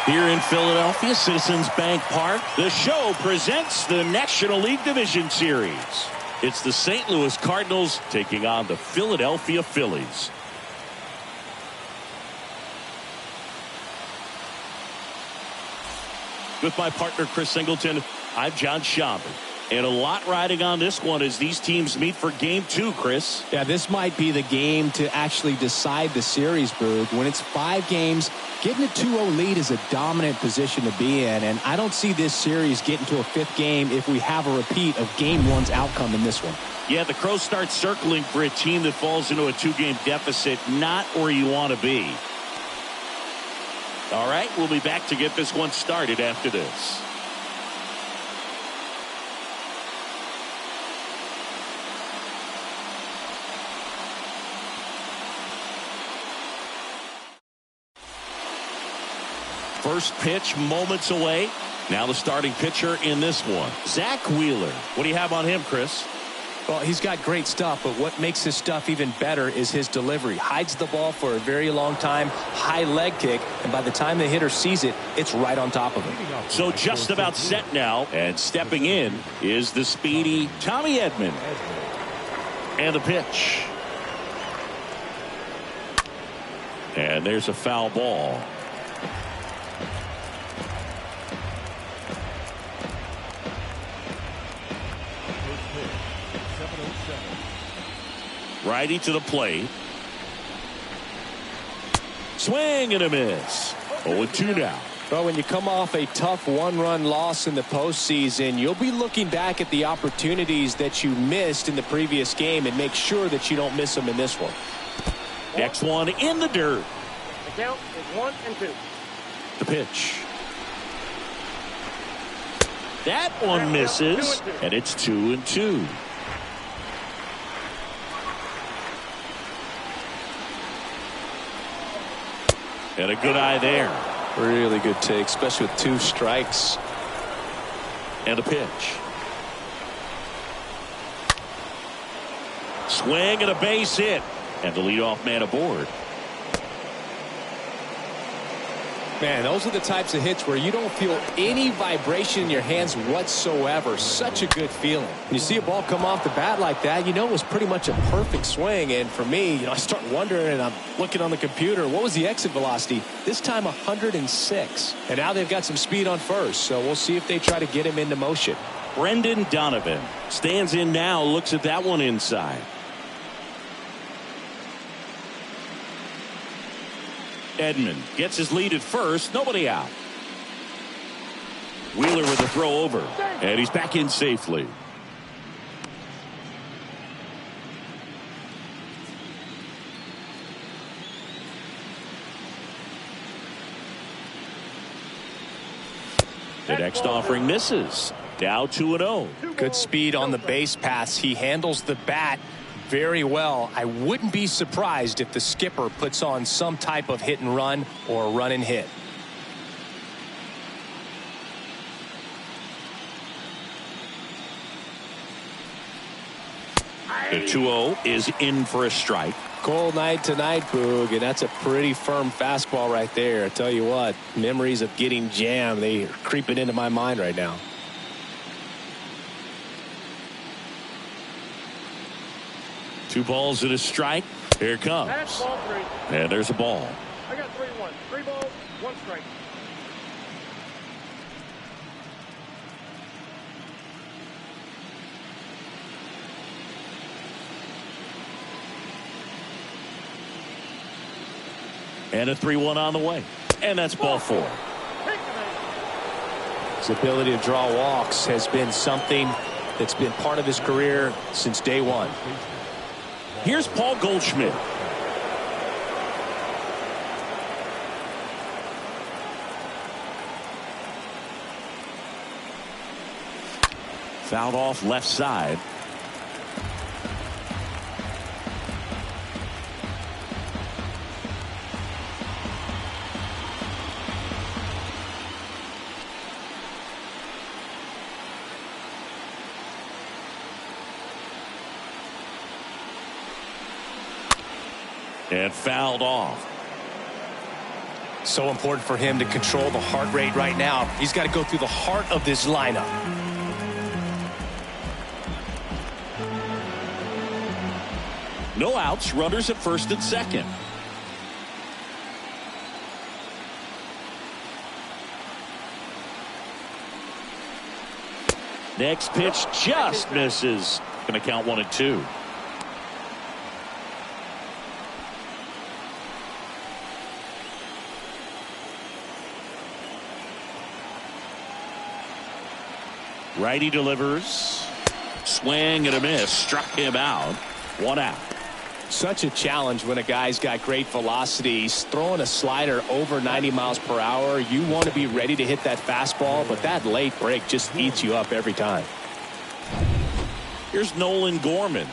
Here in Philadelphia, Citizens Bank Park, the show presents the National League Division Series. It's the St. Louis Cardinals taking on the Philadelphia Phillies. With my partner, Chris Singleton, I'm John Schaub. And a lot riding on this one as these teams meet for Game 2, Chris. Yeah, this might be the game to actually decide the series, Boog. When it's 5 games, getting a 2-0 lead is a dominant position to be in. And I don't see this series getting to a 5th game if we have a repeat of Game 1's outcome in this one. Yeah, the Crows start circling for a team that falls into a 2-game deficit, not where you want to be. All right, we'll be back to get this one started after this. First pitch moments away. Now the starting pitcher in this one, Zach Wheeler. What do you have on him, Chris? Well, he's got great stuff, but what makes his stuff even better is his delivery. Hides the ball for a very long time, high leg kick, and by the time the hitter sees it, it's right on top of him. So just about set now, and stepping in is the speedy Tommy Edman. And the pitch. And there's a foul ball. Righty to the plate. Swing and a miss. 0-2 now. Well, when you come off a tough 1-run loss in the postseason, you'll be looking back at the opportunities that you missed in the previous game and make sure that you don't miss them in this one. Next one in the dirt. The count is 1-2. The pitch. That one misses, and it's 2-2. And a good eye there. Really good take, especially with 2 strikes. And a pitch. Swing and a base hit. And the leadoff man aboard. Man, those are the types of hits where you don't feel any vibration in your hands whatsoever. Such a good feeling. When you see a ball come off the bat like that, you know it was pretty much a perfect swing. And for me, I start wondering, and I'm looking on the computer, what was the exit velocity? This time 106. And now they've got some speed on first, so we'll see if they try to get him into motion. Brendan Donovan stands in now, looks at that one inside. Edman gets his lead at first. Nobody out. Wheeler with a throw over. And he's back in safely. The next offering misses. Now 2-0. Good speed on the base pass. He handles the bat very well. I wouldn't be surprised if the skipper puts on some type of hit and run or run and hit. The 2-0 is in for a strike. Cold night tonight, Boog, and that's a pretty firm fastball right there. I tell you what, memories of getting jammed, they are creeping into my mind right now. Two balls and a strike. Here it comes. That's ball 3. And there's a ball. I got 3-1. 3 balls, 1 strike. And a 3-1 on the way. And that's ball 4. His ability to draw walks has been something that's been part of his career since day one. Here's Paul Goldschmidt. Fouled off left side. And fouled off. So important for him to control the heart rate right now. He's got to go through the heart of this lineup. No outs, runners at first and second. Next pitch just misses. Going to count 1-2. Righty delivers. Swing and a miss. Struck him out. 1 out. Such a challenge when a guy's got great velocity. He's throwing a slider over 90 miles per hour. You want to be ready to hit that fastball, but that late break just eats you up every time. Here's Nolan Gorman.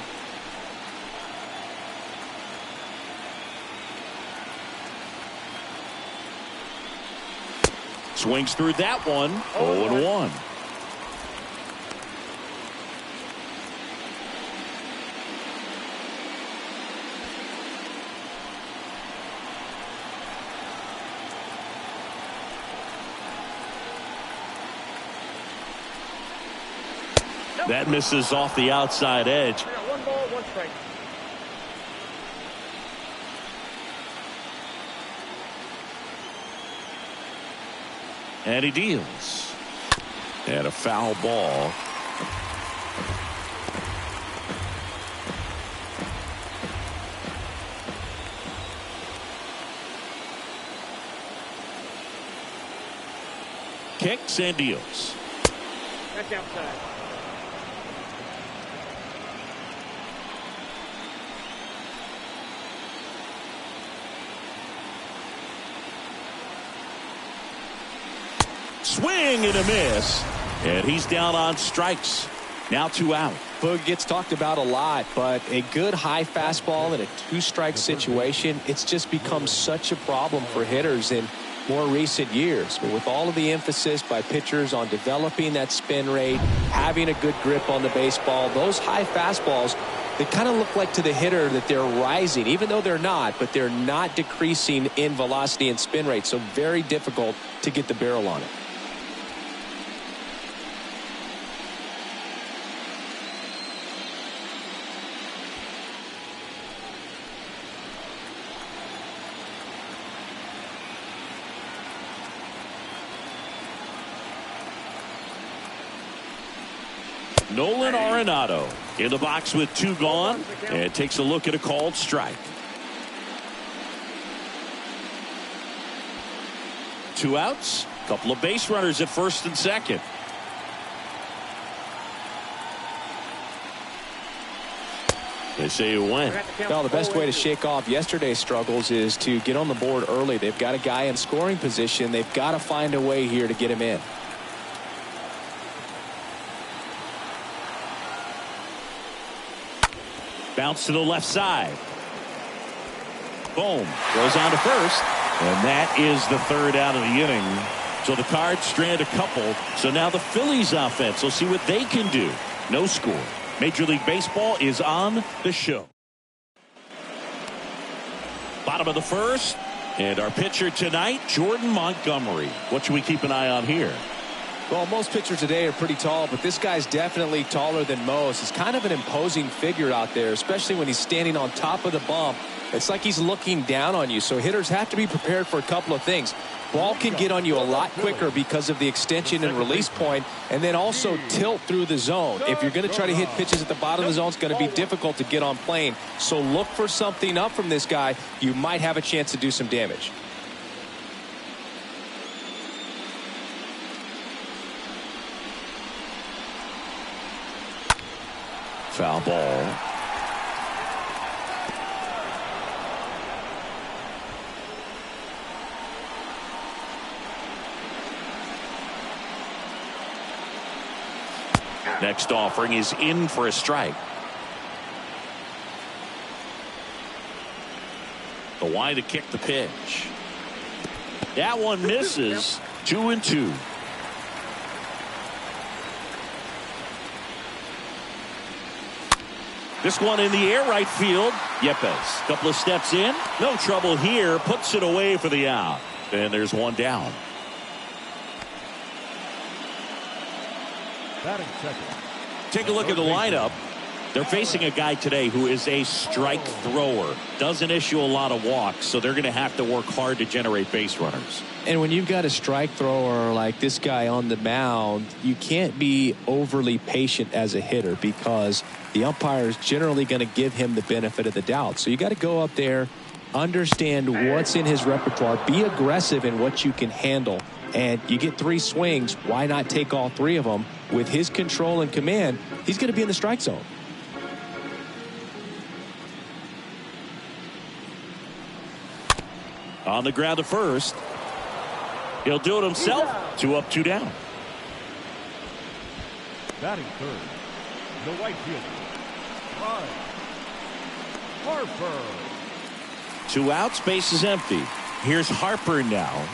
Swings through that one. 0-1. That misses off the outside edge. 1 ball, 1 strike. And he deals. And a foul ball. Kicks and deals. That's outside. Swing and a miss. And he's down on strikes. Now 2 out. Boog gets talked about a lot, but a good high fastball in a 2-strike situation, it's just become such a problem for hitters in more recent years. But with all of the emphasis by pitchers on developing that spin rate, having a good grip on the baseball, those high fastballs, they kind of look like to the hitter that they're rising, even though they're not, but they're not decreasing in velocity and spin rate. So very difficult to get the barrel on it. Nolan Arenado in the box with 2 gone, and takes a look at a called strike. 2 outs, couple of base runners at first and second. They say it went. Well, the best way to shake off yesterday's struggles is to get on the board early. They've got a guy in scoring position. They've got to find a way here to get him in. Bounce to the left side. Boom. Goes on to first. And that is the 3rd out of the inning. So the Cards strand a couple. So now the Phillies offense will see what they can do. No score. Major League Baseball is on the show. Bottom of the 1st. And our pitcher tonight, Jordan Montgomery. What should we keep an eye on here? Well, most pitchers today are pretty tall, but this guy's definitely taller than most. He's kind of an imposing figure out there, especially when he's standing on top of the bump. It's like he's looking down on you, so hitters have to be prepared for a couple of things. Ball can get on you a lot quicker because of the extension and release point, and then also tilt through the zone. If you're going to try to hit pitches at the bottom of the zone, it's going to be difficult to get on plane. So look for something up from this guy. You might have a chance to do some damage. Foul ball. Next offering is in for a strike. The wide to kick the pitch. That one misses. 2-2. This one in the air right field. Yepes. Couple of steps in. No trouble here. Puts it away for the out. And there's one down. Take a look at the lineup. They're facing a guy today who is a strike thrower. Doesn't issue a lot of walks, so they're going to have to work hard to generate base runners. And when you've got a strike thrower like this guy on the mound, you can't be overly patient as a hitter because the umpire is generally going to give him the benefit of the doubt. So you got to go up there, understand what's in his repertoire, be aggressive in what you can handle. And you get 3 swings. Why not take all 3 of them? With his control and command, he's going to be in the strike zone. On the ground to first. He'll do it himself. 2 up, 2 down. Batting third, the right fielder, Harper. 2 outs, base is empty. Here's Harper now.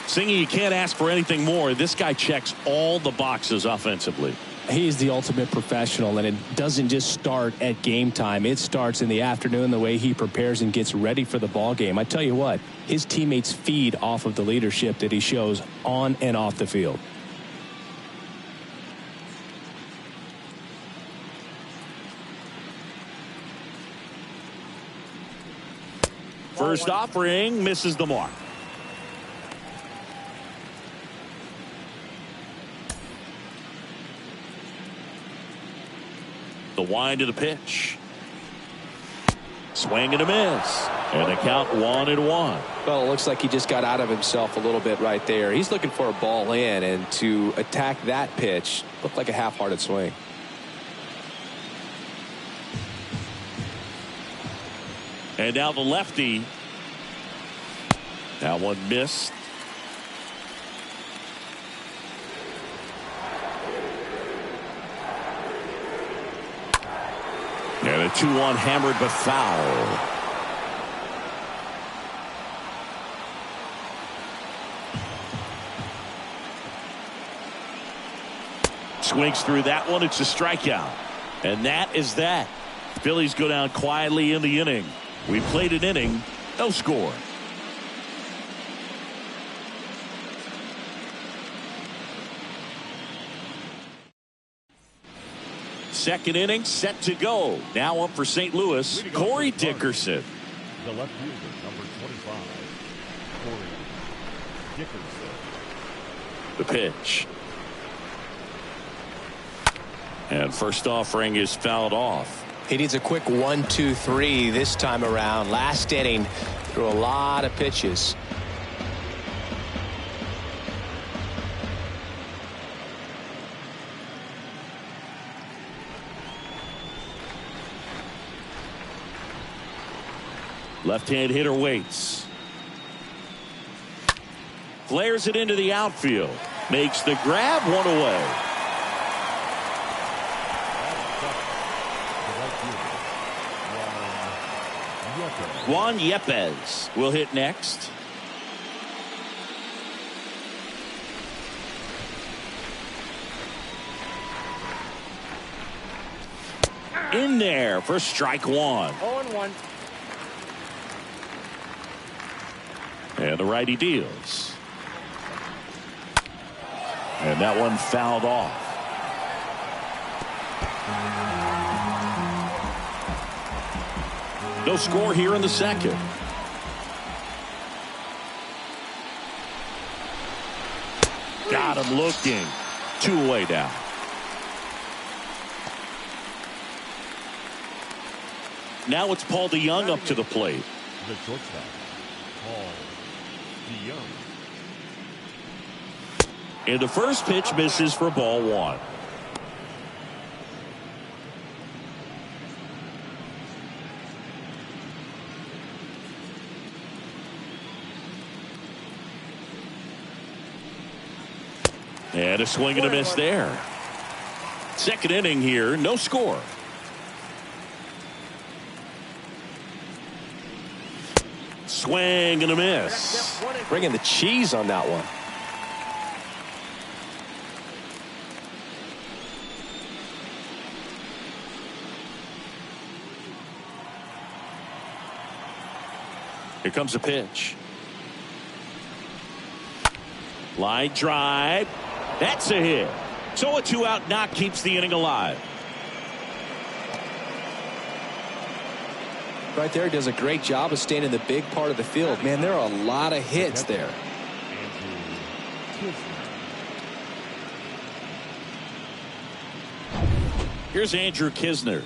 Singing, you can't ask for anything more. This guy checks all the boxes offensively. He's the ultimate professional, and it doesn't just start at game time. It starts in the afternoon, the way he prepares and gets ready for the ball game. I tell you what, his teammates feed off of the leadership that he shows on and off the field. First offering misses the mark. The wind to the pitch. Swing and a miss. And the count 1-1. Well, it looks like he just got out of himself a little bit right there. He's looking for a ball in, and to attack that pitch looked like a half-hearted swing. And now the lefty. That one missed. And a 2-1 hammered but foul. Swings through that one. It's a strikeout. And that is that. Phillies go down quietly in the inning. We played an inning, no score. Second inning set to go. Now up for St. Louis, Corey Dickerson. The left fielder, number 25, Corey Dickerson. The pitch. And first offering is fouled off. He needs a quick 1-2-3 this time around. Last inning, threw a lot of pitches. Left-hand hitter waits. Flares it into the outfield. Makes the grab, 1 away. Juan Yepes will hit next. In there for strike 1. 0-1. And the righty deals. And that one fouled off. No score here in the second. Got him looking. 2 away now. Now it's Paul DeYoung up to the plate. The shortstop, Paul DeYoung. And the first pitch misses for ball 1. And a swing and a miss there. Second inning here, no score. Swing and a miss. Bringing the cheese on that one. Here comes a pitch. Line drive. That's a hit. So a 2-out knock keeps the inning alive. Right there, does a great job of staying in the big part of the field. Man, there are a lot of hits there. Here's Andrew Kisner.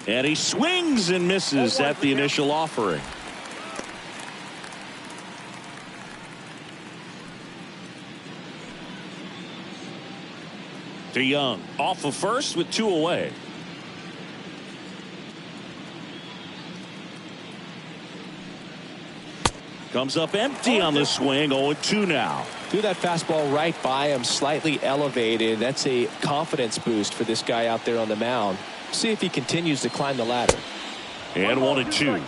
And he swings and misses at the initial offering. DeYoung off of first with 2 away. Comes up empty on the swing. 0-2 now. Threw that fastball right by him, slightly elevated. That's a confidence boost for this guy out there on the mound. See if he continues to climb the ladder. And 1-2.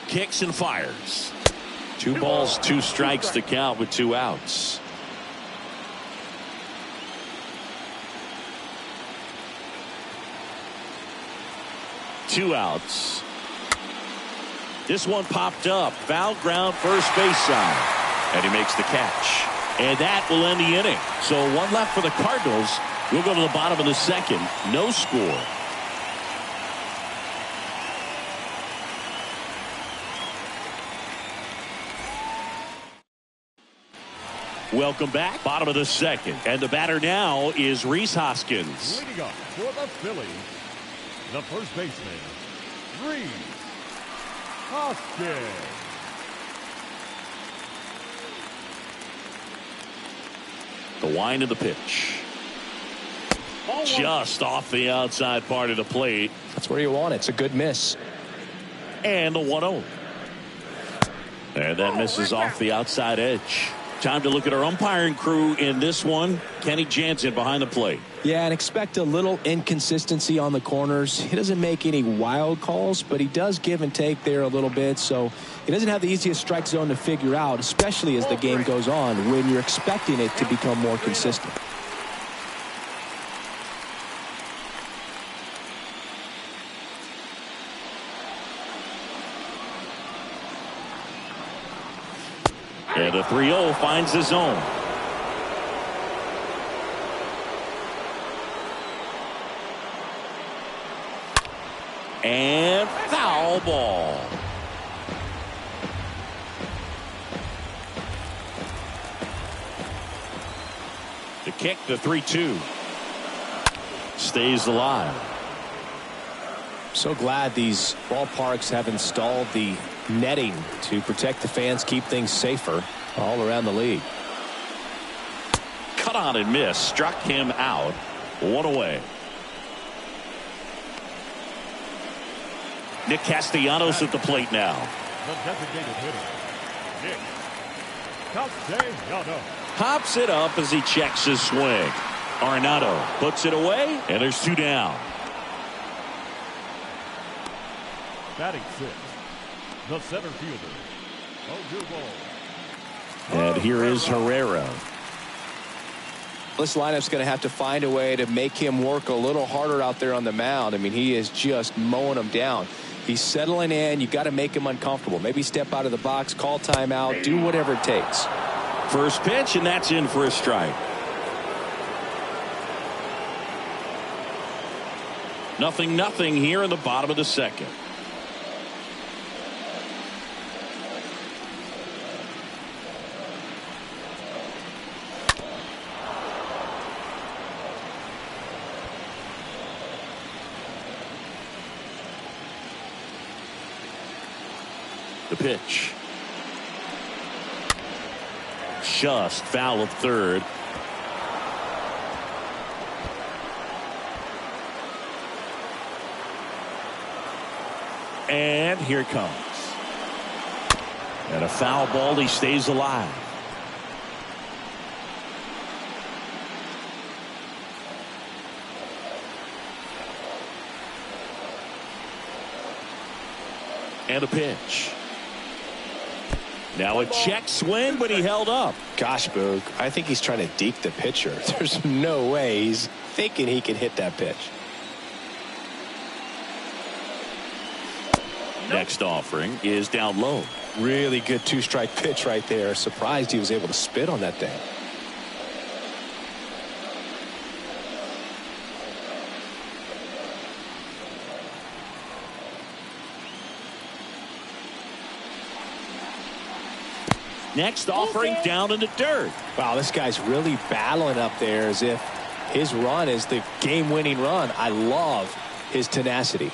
Kicks and fires. 2 balls, 2 strikes to count with 2 outs. Two outs. This one popped up. Foul ground, first base side. And he makes the catch. And that will end the inning. So 1 left for the Cardinals. We'll go to the bottom of the second. No score. Welcome back. Bottom of the second. And the batter now is Rhys Hoskins. Leading up for the Phillies, the first baseman, Rhys Hoskins. The wind of the pitch. Just off the outside part of the plate. That's where you want it. It's a good miss. And the 1-0. And that misses off the outside edge. Time to look at our umpiring crew in this one. Kenny Jansen behind the plate. Yeah, and expect a little inconsistency on the corners. He doesn't make any wild calls, but he does give and take there a little bit. So he doesn't have the easiest strike zone to figure out, especially as the game goes on when you're expecting it to become more consistent. And the 3-0 finds the zone. And foul ball. The kick, the 3-2. Stays alive. So glad these ballparks have installed the netting to protect the fans, keep things safer all around the league. Cut on and miss. Struck him out. 1 away. Nick Castellanos at the plate now. The designated hitter, Nick Castellanos. Hops it up as he checks his swing. Arenado puts it away, and there's 2 down. Batting 6, the center fielder, Odubel. And here is Herrera. This lineup's going to have to find a way to make him work a little harder out there on the mound. I mean, he is just mowing them down. He's settling in. You got to make him uncomfortable. Maybe step out of the box, call timeout, do whatever it takes. First pitch, and that's in for a strike. Nothing here in the bottom of the second. The pitch. just foul of third. And here it comes. And a foul ball. He stays alive. And a pitch. Now a check swing, but he held up. Gosh, Boog, I think he's trying to deke the pitcher. There's no way he's thinking he can hit that pitch. Next offering is down low. Really good two-strike pitch right there. Surprised he was able to spit on that thing. Next offering down in the dirt. Wow, this guy's really battling up there as if his run is the game-winning run. I love his tenacity.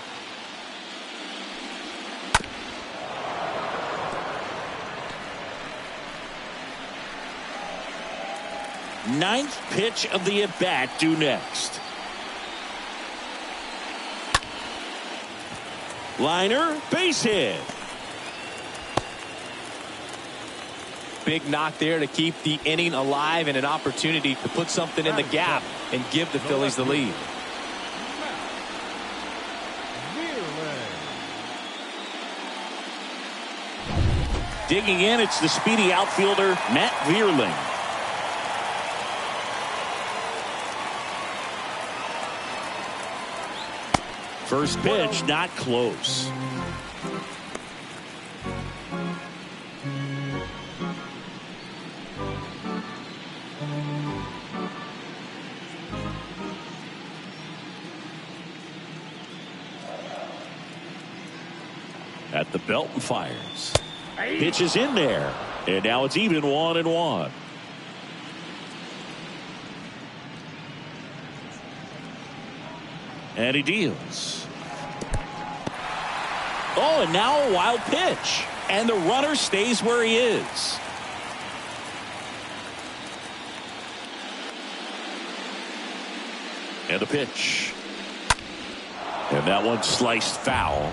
Ninth pitch of the at-bat due next. Liner, base hit. Big knock there to keep the inning alive and an opportunity to put something in the gap and give the Phillies the lead. Digging in, it's the speedy outfielder, Matt Vierling. First pitch, not close. At the belt and fires. Pitch is in there. And now it's even 1-1. And he deals. Oh, and now a wild pitch. And the runner stays where he is. And the pitch. And that one sliced foul.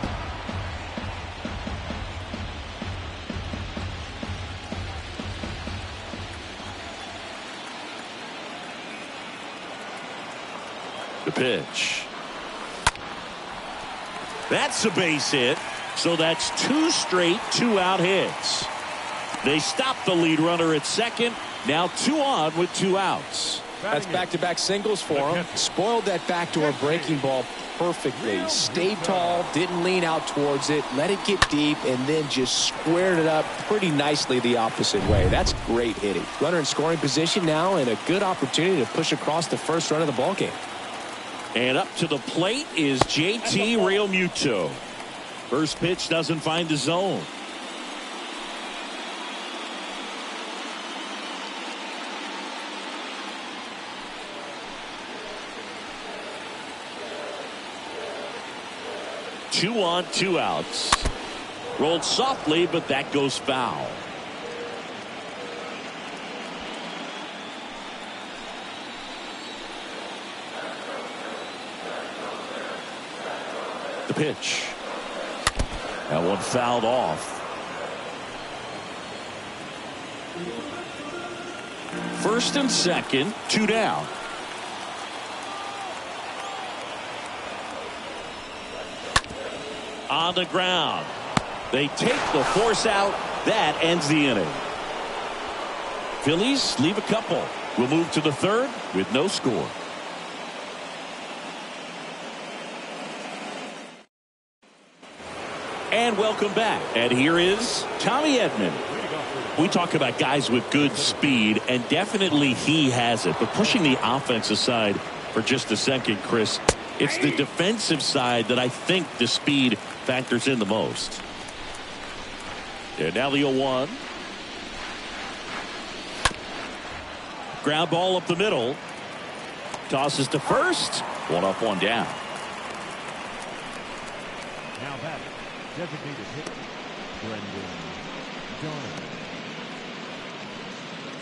The pitch. That's a base hit. So that's two straight two-out hits. They stop the lead runner at second. Now 2 on with 2 outs. That's back-to-back singles for him. Spoiled that backdoor breaking ball perfectly. Stayed tall, didn't lean out towards it, let it get deep, and then just squared it up pretty nicely the opposite way. That's great hitting. Runner in scoring position now and a good opportunity to push across the first run of the ballgame. And up to the plate is JT Realmuto. First pitch doesn't find the zone. Two on, 2 outs. Rolled softly, but that goes foul. The pitch. That one fouled off. First and second, 2 down. On the ground. They take the force out. That ends the inning. Phillies leave a couple. We'll move to the third with no score. And welcome back. And here is Tommy Edman. We talk about guys with good speed, and definitely he has it. But pushing the offense aside for just a second, Chris, it's the defensive side that I think the speed factors in the most. And now the 0-1. Ground ball up the middle. Tosses to first. 1 up, 1 down. Now back. Designated hitter, Brendan Donovan.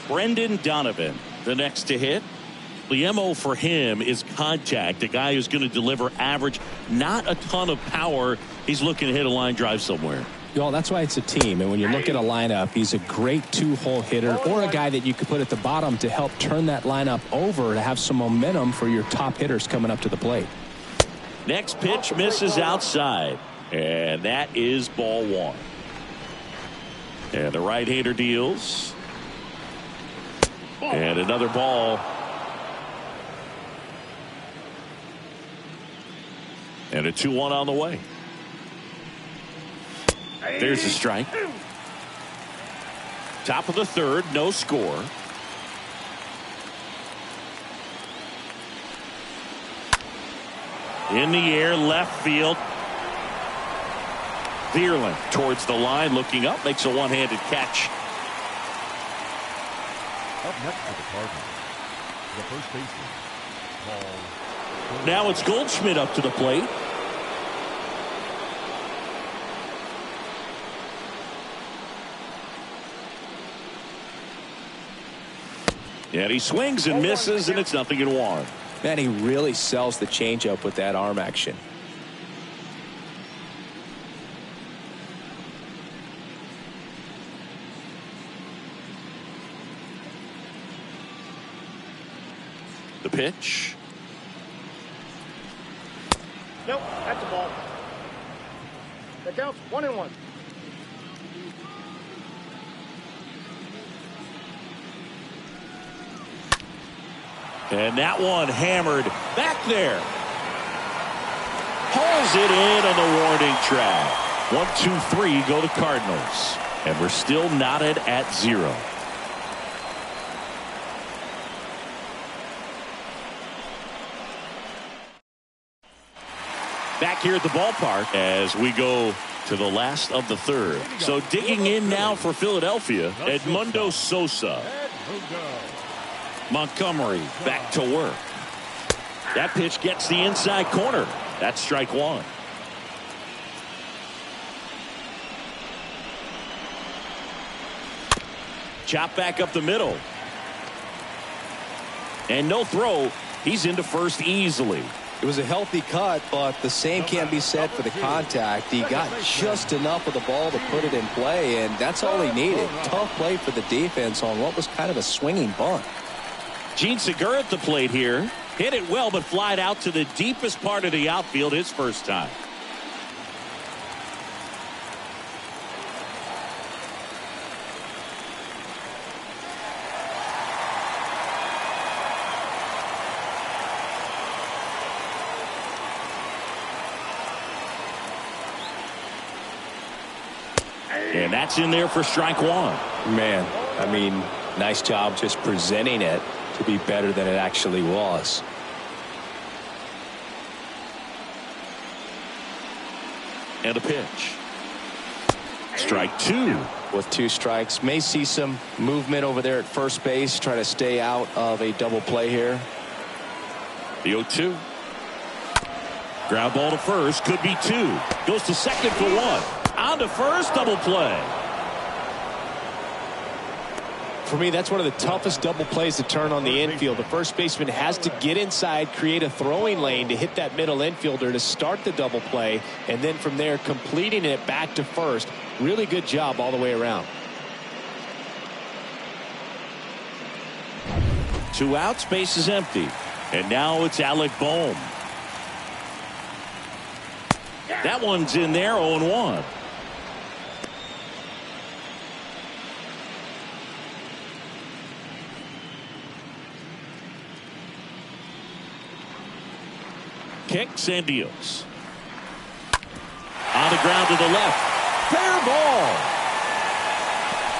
Brendan Donovan, the next to hit. The MO for him is contact. A guy who's going to deliver average, not a ton of power. He's looking to hit a line drive somewhere. Well, that's why it's a team. And when you look at a lineup, he's a great two-hole hitter or a guy that you could put at the bottom to help turn that lineup over to have some momentum for your top hitters coming up to the plate. Next pitch misses outside. And that is ball one. And the right-hander deals. And another ball. And a 2-1 on the way. There's a strike. Top of the third, no score. In the air, left field. Vierling towards the line, looking up, makes a one-handed catch. Up next for the Cardinals, the first baseman, Paul. Now it's Goldschmidt up to the plate. And he swings and misses, and it's 0-1. Man, he really sells the changeup with that arm action. The pitch. Nope, that's a ball. That counts 1-1. And that one hammered back there. Hauls it in on the warning track. 1, 2, 3 go to Cardinals. And we're still knotted at 0. Back here at the ballpark as we go to the last of the third. So digging in now for Philadelphia, Edmundo Sosa. Montgomery back to work. That pitch gets the inside corner. That's strike one. Chop back up the middle. And no throw. He's into first easily. It was a healthy cut, but the same can't be said for the contact. He got just enough of the ball to put it in play, and that's all he needed. Tough play for the defense on what was kind of a swinging bunt. Gene Segura at the plate here. Hit it well, but flied out to the deepest part of the outfield his first time. And that's in there for strike one. Man, I mean, nice job just presenting it to be better than it actually was. And a pitch. Strike two. With 2 strikes, may see some movement over there at first base, try to stay out of a double play here. The 0-2. Ground ball to first, could be 2. Goes to second for 1. On to first, double play. For me, that's one of the toughest double plays to turn on the infield. The first baseman has to get inside, create a throwing lane to hit that middle infielder to start the double play, and then from there completing it back to first. Really good job all the way around. 2 outs, base is empty. And now it's Alec Bohm. That one's in there, 0-1. Kicks and deals. On the ground to the left. Fair ball.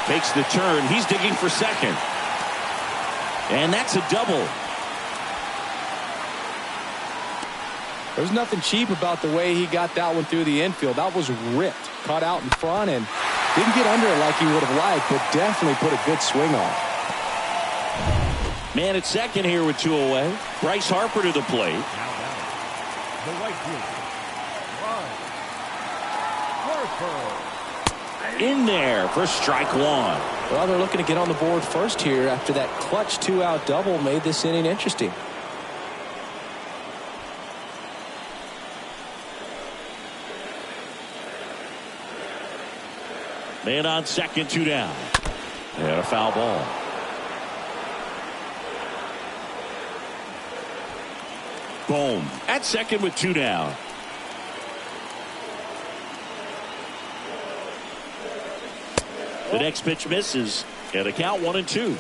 Takes the turn. He's digging for second. And that's a double. There's nothing cheap about the way he got that one through the infield. That was ripped. Caught out in front and didn't get under it like he would have liked, but definitely put a good swing on. Man at second here with 2 away. Bryce Harper to the plate. The right fielder, Bryce Harper. In there for strike one. Well, they're looking to get on the board first here after that clutch 2-out double made this inning interesting. Man on second, 2 down. And a foul ball. Boom. At second with 2 down. The next pitch misses. And a count 1-2.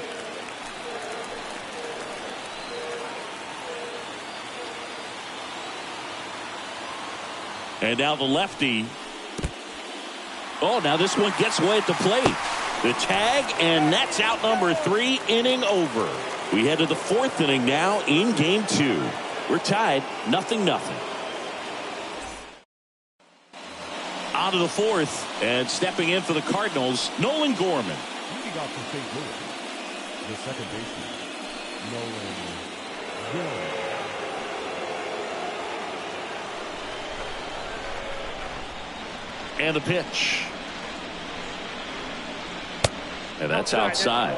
And now the lefty. Oh, now this one gets away at the plate. The tag, and that's out number 3, inning over. We head to the 4th inning now in game 2. We're tied 0-0. On to the 4th, and stepping in for the Cardinals, Nolan Gorman. Leading off for St. Louis, the second baseman, Nolan Gorman. And the pitch. And that's outside.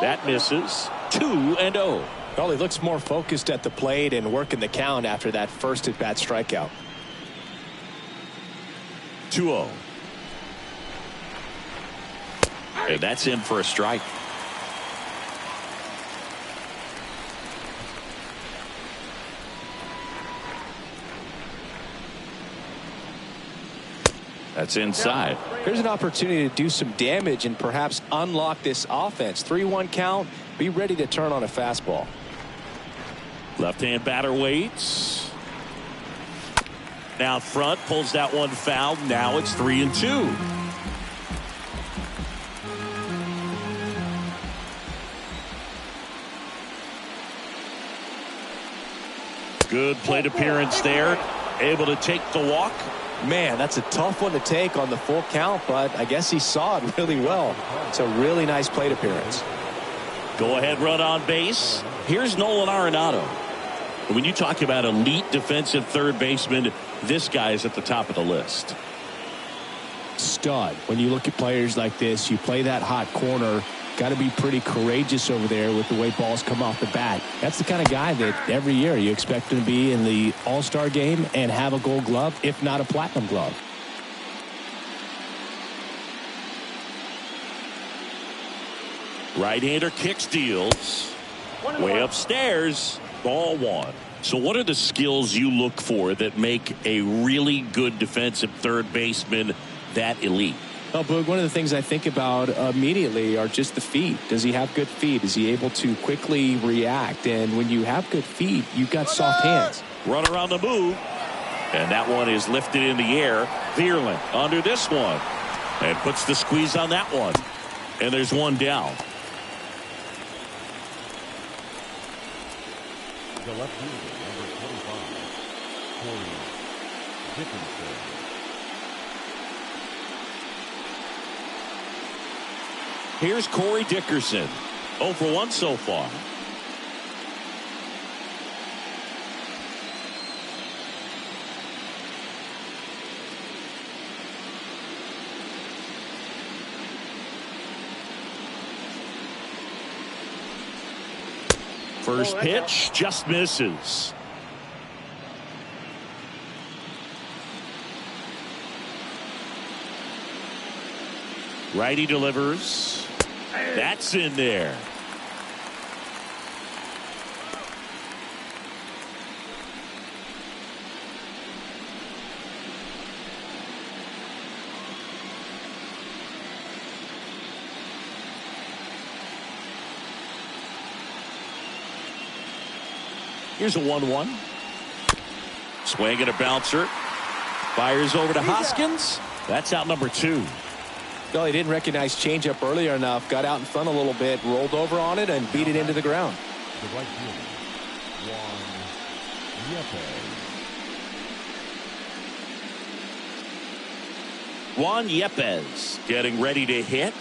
That misses. 2-0. Well, he looks more focused at the plate and working the count after that first at-bat strikeout. 2-0. And that's in for a strike. That's inside. Here's an opportunity to do some damage and perhaps unlock this offense. 3-1 count. Be ready to turn on a fastball. Left-hand batter waits. Now front, pulls that one foul. Now it's 3-2. Good plate appearance there. Able to take the walk. Man, that's a tough one to take on the full count, but I guess he saw it really well. It's a really nice plate appearance. Go ahead run on base. Here's Nolan Arenado. When you talk about elite defensive third baseman, this guy is at the top of the list. Stud. When you look at players like this, you play that hot corner. Got to be pretty courageous over there with the way balls come off the bat. That's the kind of guy that every year you expect him to be in the All-Star game and have a Gold Glove, if not a Platinum Glove. Right-hander kick steals. Way upstairs. Ball one. So what are the skills you look for that make a really good defensive third baseman that elite? Well, Boog, one of the things I think about immediately are just the feet. Does he have good feet? Is he able to quickly react? And when you have good feet, you've got soft hands. Run around the move. And that one is lifted in the air. Vierling under this one. And puts the squeeze on that one. And there's one down. The left fielder, number 25, Corey Dickinson. Here's Corey Dickerson. 0 for 1 so far. First pitch just misses. Righty delivers. That's in there. Here's a 1-1. Swing and a bouncer. Fires over to Hoskins. That's out number 2. Well, he didn't recognize changeup earlier enough. Got out in front a little bit, rolled over on it, and beat it into the ground. The right fielder, Juan Yepes. Juan Yepez getting ready to hit.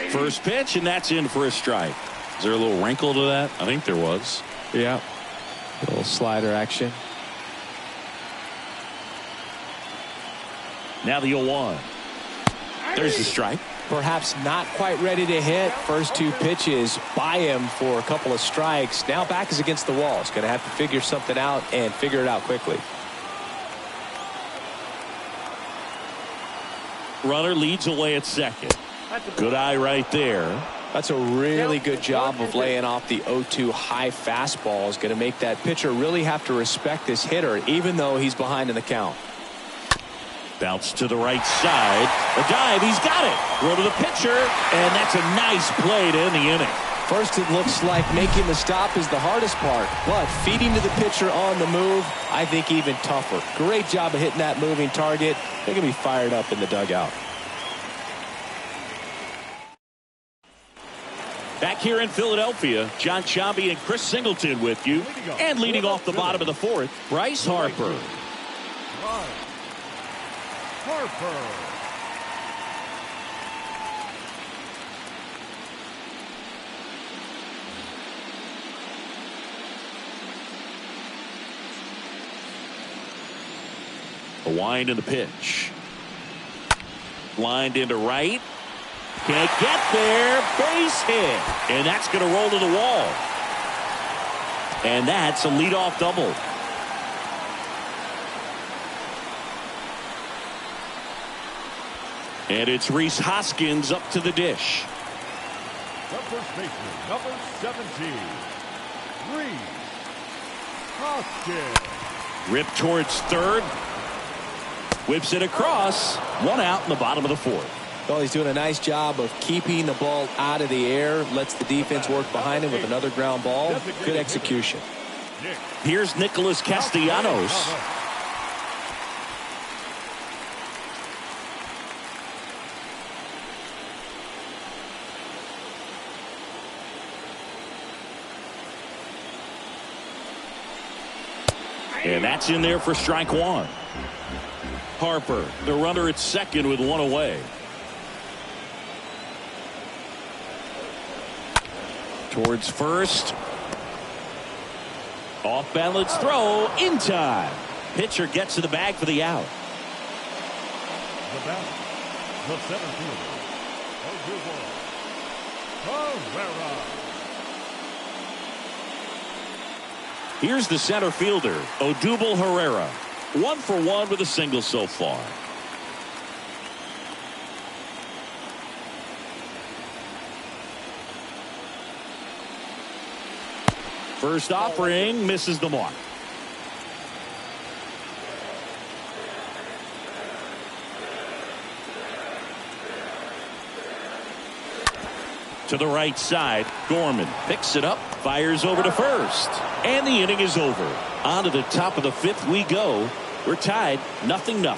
First pitch, and that's in for a strike. Is there a little wrinkle to that? I think there was. Yeah. A little slider action. Now the 0-1. There's the strike. Perhaps not quite ready to hit. First two pitches by him for a couple of strikes. Now back is against the wall. He's going to have to figure something out and figure it out quickly. Runner leads away at second. Good eye right there. That's a really good job of laying off the 0-2 high fastball. Is going to make that pitcher really have to respect this hitter, even though he's behind in the count. Bounce to the right side. A dive. He's got it. Throw to the pitcher, and that's a nice play to end the inning. First, it looks like making the stop is the hardest part, but feeding to the pitcher on the move, I think even tougher. Great job of hitting that moving target. They're going to be fired up in the dugout. Back here in Philadelphia, John Chambi and Chris Singleton with you. And leading off the bottom of the fourth, Bryce Harper. A wind in the pitch. Lined into right. Can't get there. Base hit. And that's going to roll to the wall. And that's a leadoff double. And it's Rhys Hoskins up to the dish. The first baseman, number 17, Rhys Hoskins. Ripped towards third. Whips it across. One out in the bottom of the fourth. Well, he's doing a nice job of keeping the ball out of the air. Lets the defense work behind him with another ground ball. Good execution. Here's Nicholas Castellanos. And that's in there for strike one. Harper, the runner at second with one away. Towards first. Off balance throw in time. Pitcher gets to the bag for the out. The batter, the center fielder, Herrera. Here's the center fielder, Odubel Herrera. 1 for 1 with a single so far. First offering misses the mark. To the right side, Gorman picks it up, fires over to first, and the inning is over. On to the top of the fifth we go. We're tied 0-0.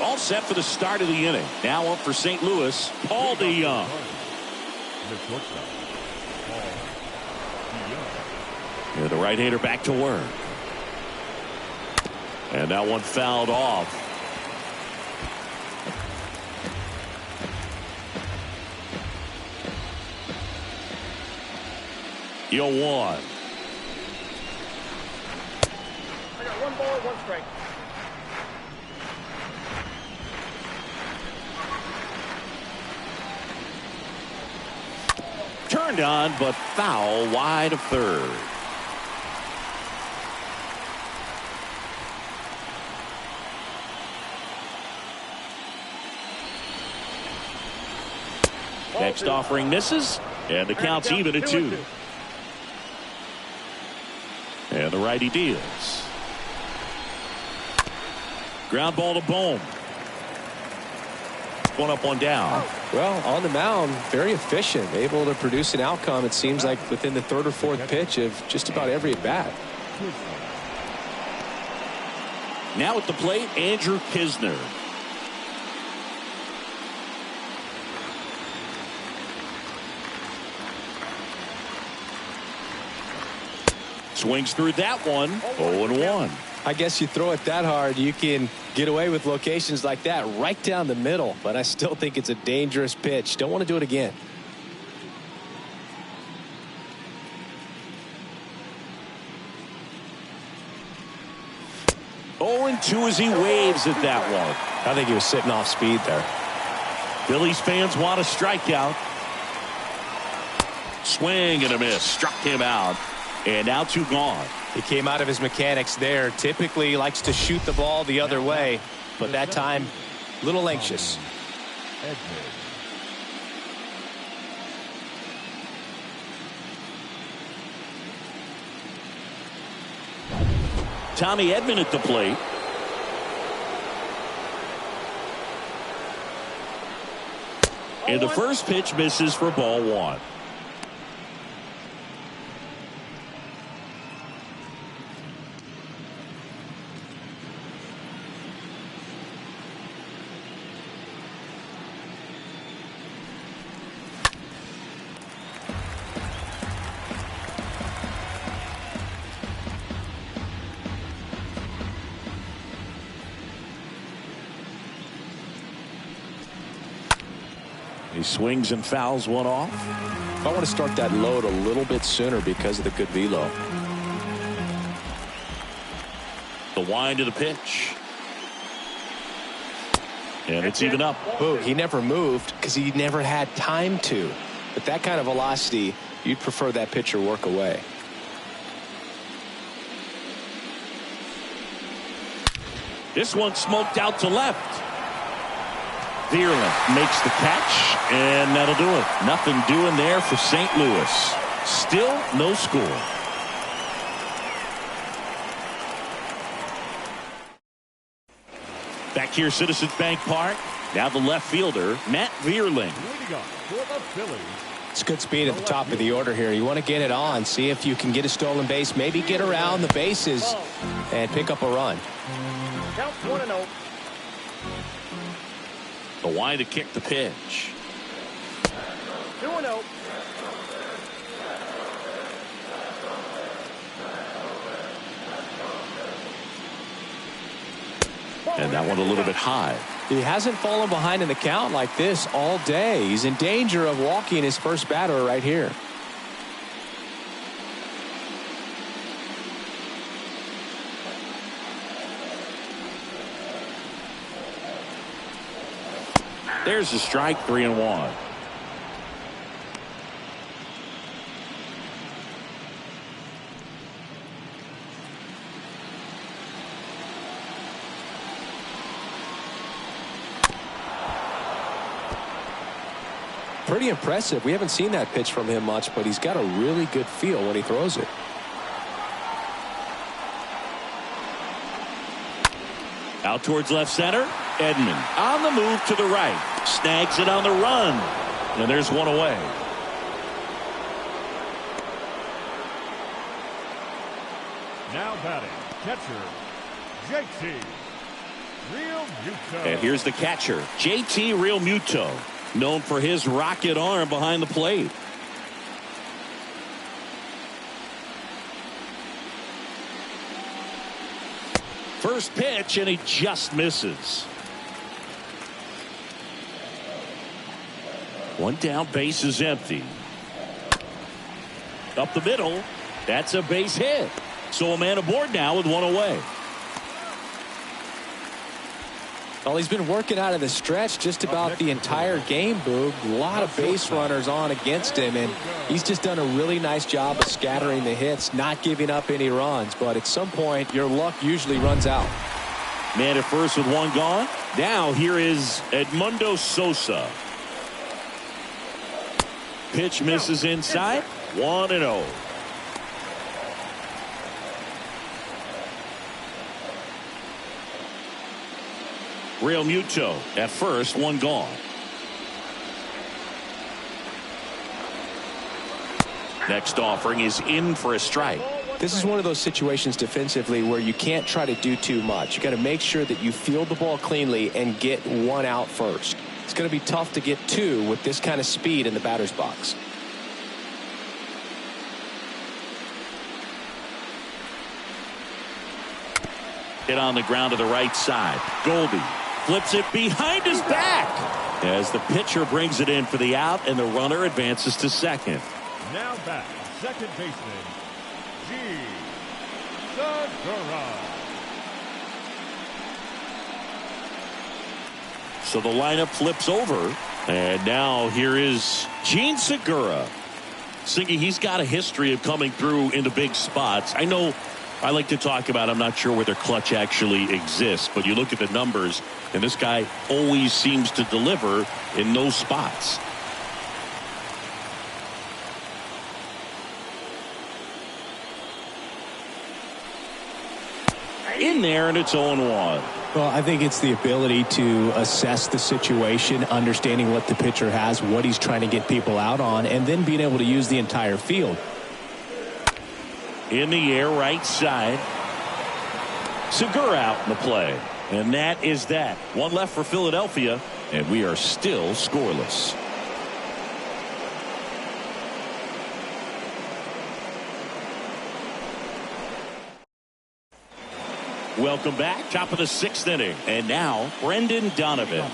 All set for the start of the inning. Now up for St. Louis, Paul DeYoung. And the right-hander back to work. And that one fouled off. Yo, one. I got 1 ball, 1 strike. Turned on, but foul wide of third. Next offering misses, and the count's even at 2. And the righty deals. Ground ball to Bohm. 1 up, 1 down. Well, on the mound, very efficient, able to produce an outcome, it seems like, within the 3rd or 4th pitch of just about every at bat. Now at the plate, Andrew Kisner. Swings through that one. 0-1. I guess you throw it that hard, you can get away with locations like that right down the middle. But I still think it's a dangerous pitch. Don't want to do it again. And 2 as he waves at that one. I think he was sitting off speed there. Phillies fans want a strikeout. Swing and a miss. Struck him out. And now 2 gone. He came out of his mechanics there. Typically likes to shoot the ball the other way, but that time a little anxious. Tommy Edman at the plate. And the first pitch misses for ball 1. He swings and fouls one off. I want to start that load a little bit sooner because of the good velo. The wind of the pitch. And it's even up. Ooh, he never moved because he never had time to. But that kind of velocity, you'd prefer that pitcher work away. This one smoked out to left. Vierling makes the catch, and that'll do it. Nothing doing there for St. Louis. Still no score. Back here, Citizens Bank Park. Now the left fielder, Matt Vierling. It's good speed at the top of the order here. You want to get it on, see if you can get a stolen base, maybe get around the bases and pick up a run. Count 1-0. The wind to kick the pitch. 2-0. And that one a little bit high. He hasn't fallen behind in the count like this all day. He's in danger of walking his first batter right here. There's the strike, 3-1. Pretty impressive. We haven't seen that pitch from him much, but he's got a really good feel when he throws it. Out towards left center. Edman on the move to the right. Snags it on the run. And there's one away. Now batting, catcher, JT Realmuto. And here's the catcher, JT Realmuto, known for his rocket arm behind the plate. First pitch, and he just misses. One down, base is empty. Up the middle, that's a base hit. So a man aboard now with one away. Well, he's been working out of the stretch just about the entire game, Boog. A lot of base runners on against him, and he's just done a really nice job of scattering the hits, not giving up any runs. But at some point, your luck usually runs out. Man at first with one gone. Now here is Edmundo Sosa. Pitch misses inside. 1-0. Realmuto at first, one gone. Next offering is in for a strike. This is one of those situations defensively where you can't try to do too much. You got to make sure that you field the ball cleanly and get one out first. It's going to be tough to get two with this kind of speed in the batter's box. Hit on the ground to the right side. Goldie flips it behind his back as the pitcher brings it in for the out, and the runner advances to second. Now back, second baseman, Segura. So the lineup flips over, and now here is Gene Segura. Siggy, he's got a history of coming through into big spots. I know I like to talk about, I'm not sure whether clutch actually exists, but you look at the numbers, and this guy always seems to deliver in those spots. In there, and it's 0-1. Well, I think it's the ability to assess the situation, understanding what the pitcher has, what he's trying to get people out on, and then being able to use the entire field. In the air, right side. Segura out in the play. And that is that. One left for Philadelphia, and we are still scoreless. Welcome back. Top of the 6th inning. And now, Brendan Donovan.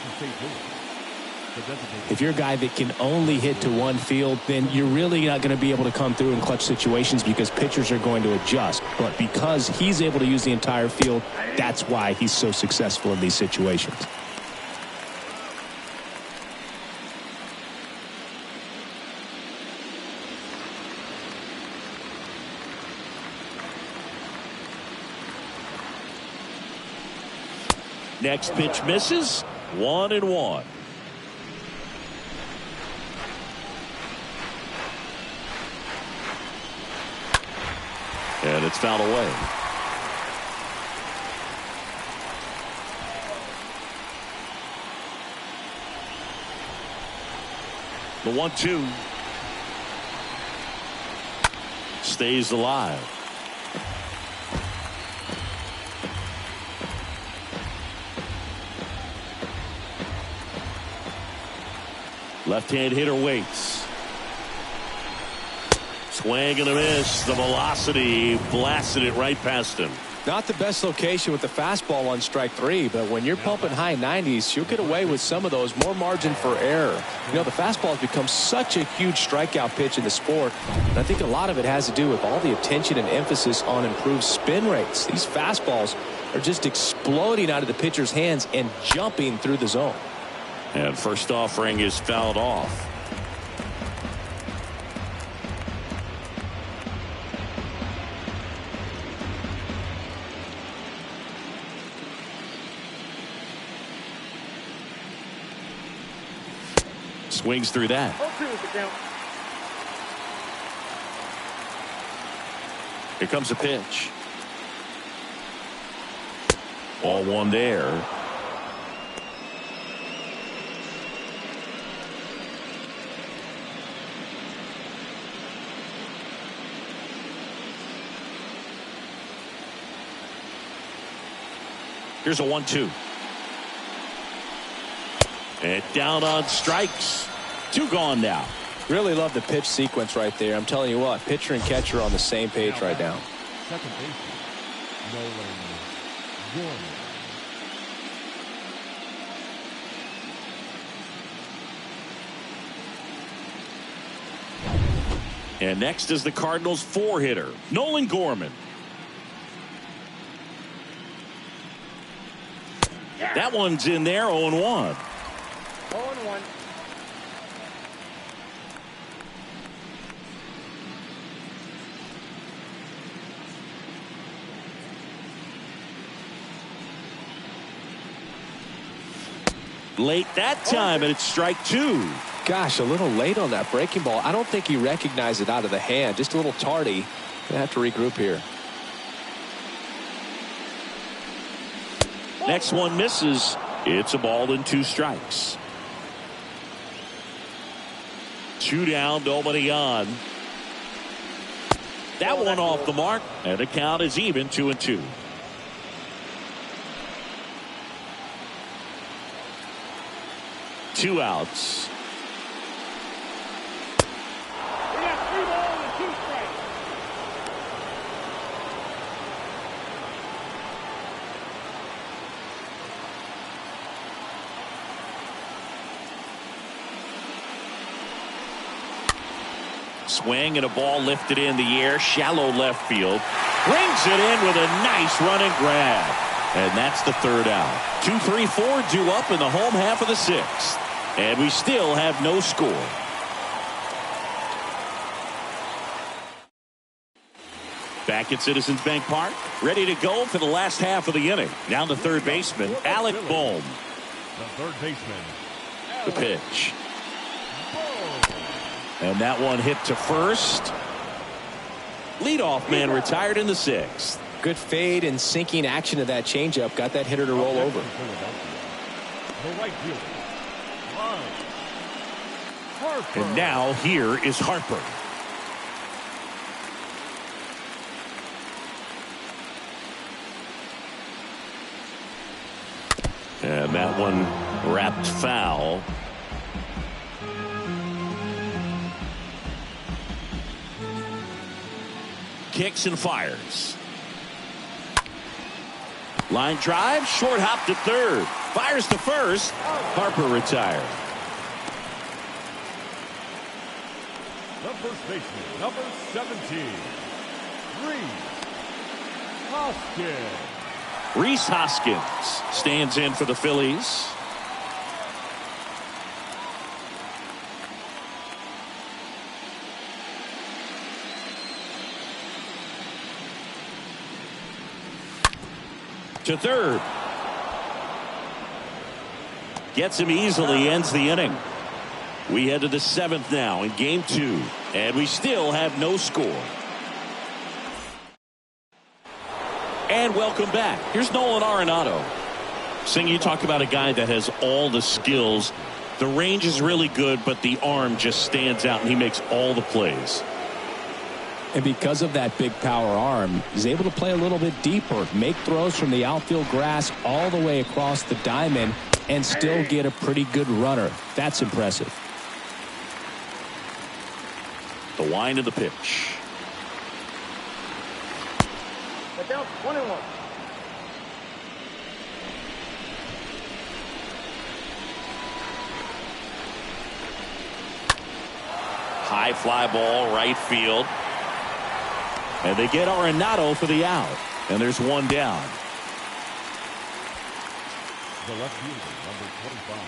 If you're a guy that can only hit to one field, then you're really not going to be able to come through in clutch situations because pitchers are going to adjust. But because he's able to use the entire field, that's why he's so successful in these situations. Next pitch misses. 1-1. And it's fouled away. The 1-2 stays alive. Left-hand hitter waits. Swing and a miss. The velocity blasted it right past him. Not the best location with the fastball on strike 3, but when you're pumping high 90s, you'll get away with some of those. More margin for error. You know, the fastball has become such a huge strikeout pitch in the sport, and I think a lot of it has to do with all the attention and emphasis on improved spin rates. These fastballs are just exploding out of the pitcher's hands and jumping through the zone. And first offering is fouled off. Swings through that. Here comes a pitch. Ball one there. Here's a 1-2. And down on strikes. 2 gone now. Really love the pitch sequence right there. I'm telling you what, pitcher and catcher are on the same page right now. Second baseman, Gorman. And next is the Cardinals 4-hitter, Nolan Gorman. That one's in there, 0-1. 0-1. Late that time, and it's strike 2. Gosh, a little late on that breaking ball. I don't think he recognized it out of the hand. Just a little tardy. Gonna have to regroup here. Next one misses. It's a ball and 2 strikes. 2 down, nobody on. That one off the mark, and the count is even 2-2. Two outs. We got 3 balls and 2 strikes. Swing and a ball lifted in the air, shallow left field. Brings it in with a nice run and grab. And that's the 3rd out. 2-3-4 due up in the home half of the 6th. And we still have no score. Back at Citizens Bank Park, ready to go for the last half of the inning. Down to third baseman, Alec Bohm. The third baseman. The pitch. And that one hit to first. Leadoff man retired in the 6th. Good fade and sinking action of that changeup. Got that hitter to roll over. The right fielder. Harper. And now here is Harper. And that one wrapped foul. Kicks and fires. Line drive, short hop to third. Fires to first. Harper retired. The first baseman, number 17, Hoskins. Rhys Hoskins stands in for the Phillies. To third. Gets him easily, ends the inning. We head to the 7th now in game 2, and we still have no score. And welcome back. Here's Nolan Arenado. Sing, you talk about a guy that has all the skills. The range is really good, but the arm just stands out, and he makes all the plays. And because of that big power arm, he's able to play a little bit deeper, make throws from the outfield grass all the way across the diamond, and still get a pretty good runner. That's impressive. The wind of the pitch. The count 1-1. High fly ball, right field. And they get Arenado for the out. And there's one down. The left fielder, number 25,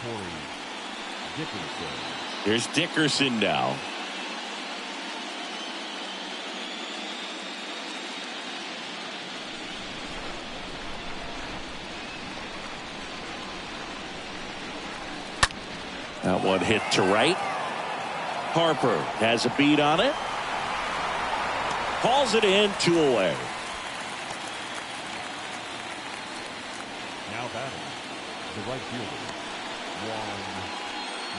Corey Dickerson. Here's Dickerson now. That one hit to right. Harper has a beat on it. Calls it in, 2 away. Now batting, the right fielder, Juan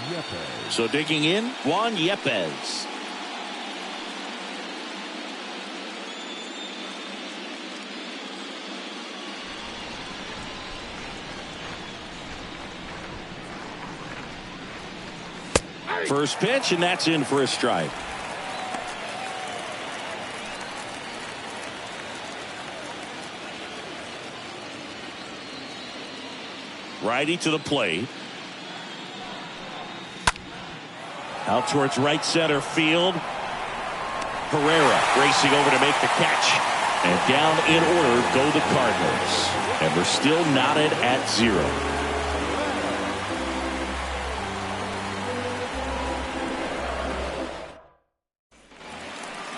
Yepes. So digging in, Juan Yepes. First pitch, and that's in for a strike. Righty to the plate. Out towards right center field. Herrera racing over to make the catch. And down in order go the Cardinals. And we're still knotted at 0.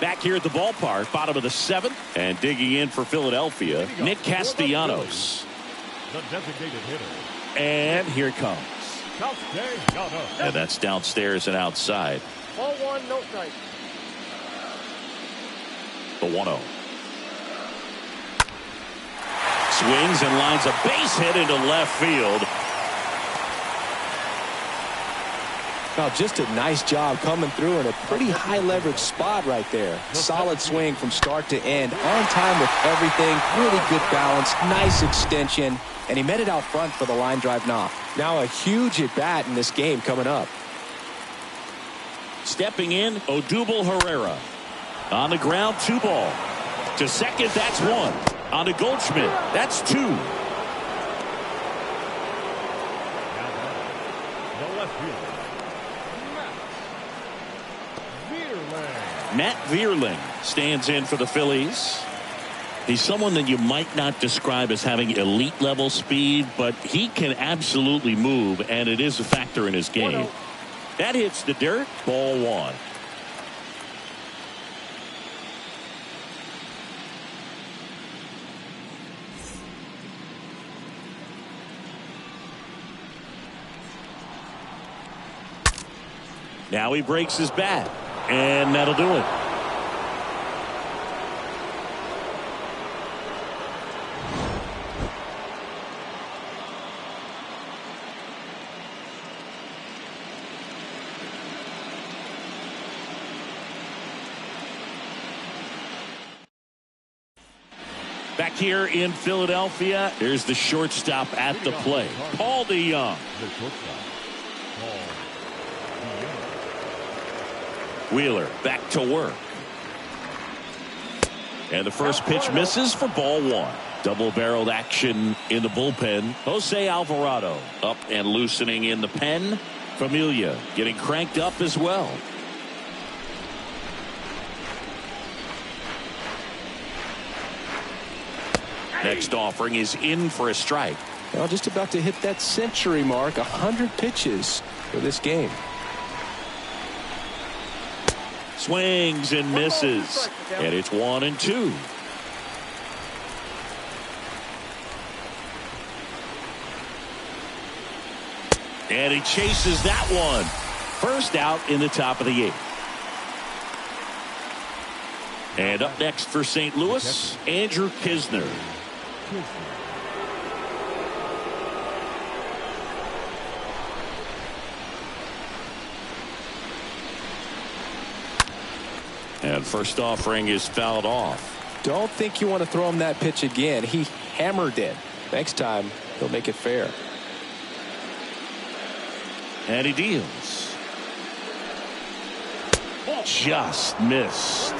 Back here at the ballpark, bottom of the 7th, and digging in for Philadelphia, Nick Castellanos. The designated hitter. And here it comes. Castellanos. And that's downstairs and outside. Ball 1, no strike. The 1-0. Swings and lines a base hit into left field. Well, just a nice job coming through in a pretty high leverage spot right there. Solid swing from start to end. On time with everything. Really good balance. Nice extension. And he met it out front for the line drive knock. Now a huge at bat in this game coming up. Stepping in, Odubel Herrera. On the ground, 2 ball. To second, that's 1. On to Goldschmidt, that's 2. Now the left fielder, Matt Vierling stands in for the Phillies. He's someone that you might not describe as having elite level speed, but he can absolutely move, and it is a factor in his game. That hits the dirt, ball 1. Now he breaks his bat, and that'll do it. Back here in Philadelphia, there's the shortstop at the plate, Paul DeYoung. the shortstop, Paul DeYoung. Wheeler back to work. And the first pitch misses for ball 1. Double-barreled action in the bullpen. Jose Alvarado up and loosening in the pen. Familia getting cranked up as well. Next offering is in for a strike. Well, just about to hit that century mark. 100 pitches for this game. Swings and misses. And it's 1-2. And he chases that one. First out in the top of the 8th. And up next for St. Louis, Andrew Kisner. And first offering is fouled off. Don't think you want to throw him that pitch again. He hammered it. Next time, he'll make it fair. And he deals. Just missed.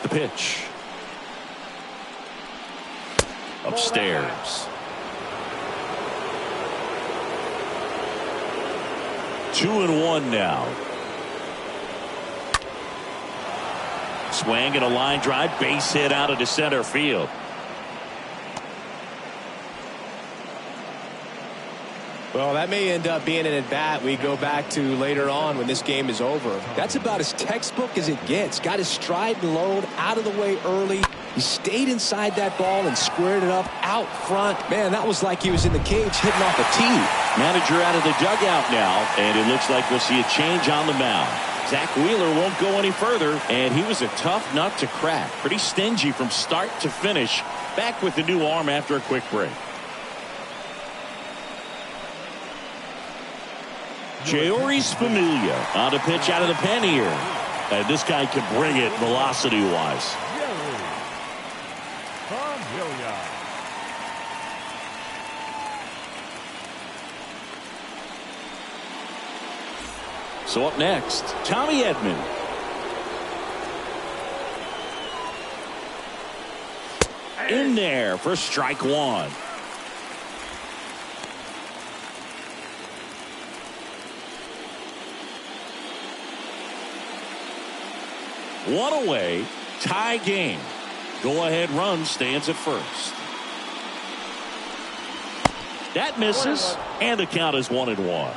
The pitch. Upstairs. 2-1 now. Swing and a line drive, base hit out into center field. Well, that may end up being an at-bat we go back to later on when this game is over. That's about as textbook as it gets. Got his stride and load out of the way early. He stayed inside that ball and squared it up out front. Man, that was like he was in the cage hitting off a tee. Manager out of the dugout now, and it looks like we'll see a change on the mound. Zach Wheeler won't go any further, and he was a tough nut to crack. Pretty stingy from start to finish. Back with the new arm after a quick break. Jeurys Familia on a pitch out of the pen here. And this guy can bring it velocity-wise. So up next, Tommy Edman. In there for strike 1. One away, tie game. Go-ahead run stands at first. That misses, and the count is 1-1.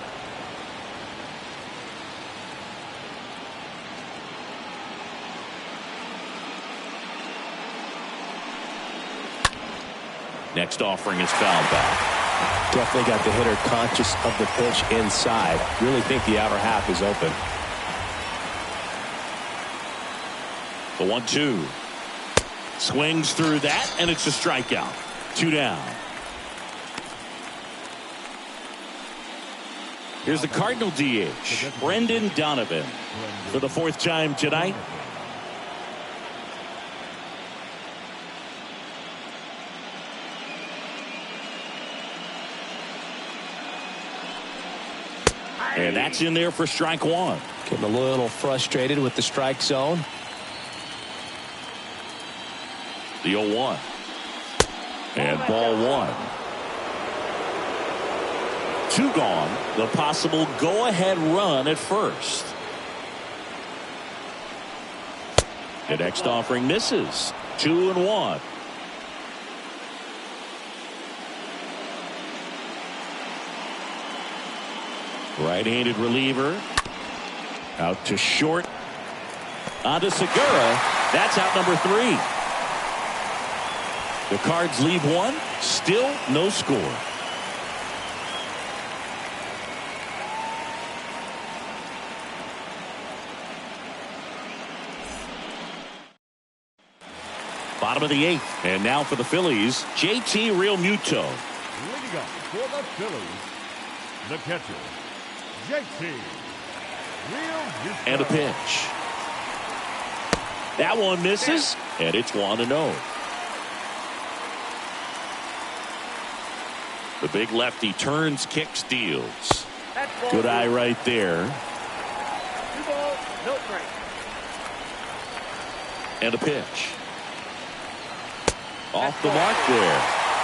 Next offering is fouled back. Definitely got the hitter conscious of the pitch inside. Really think the outer half is open. The 1-2. Swings through that, and it's a strikeout. 2 down. Here's the Cardinal DH, Brendan Donovan, for the 4th time tonight. And that's in there for strike 1. Getting a little frustrated with the strike zone. The 0-1. And ball 1. 2 gone. The possible go-ahead run at first. The next offering misses. 2-1. Right-handed reliever. Out to short. On to Segura. That's out number 3. The Cards lead 1. Still no score. Bottom of the 8th. And now for the Phillies, JT Realmuto. Leading up for the Phillies, the catcher, JT Realmuto. And a pitch. That one misses, and it's 1-0. The big lefty turns, kicks, deals. Good eye right there. 2 balls, no strike. And a pitch. Off the mark there.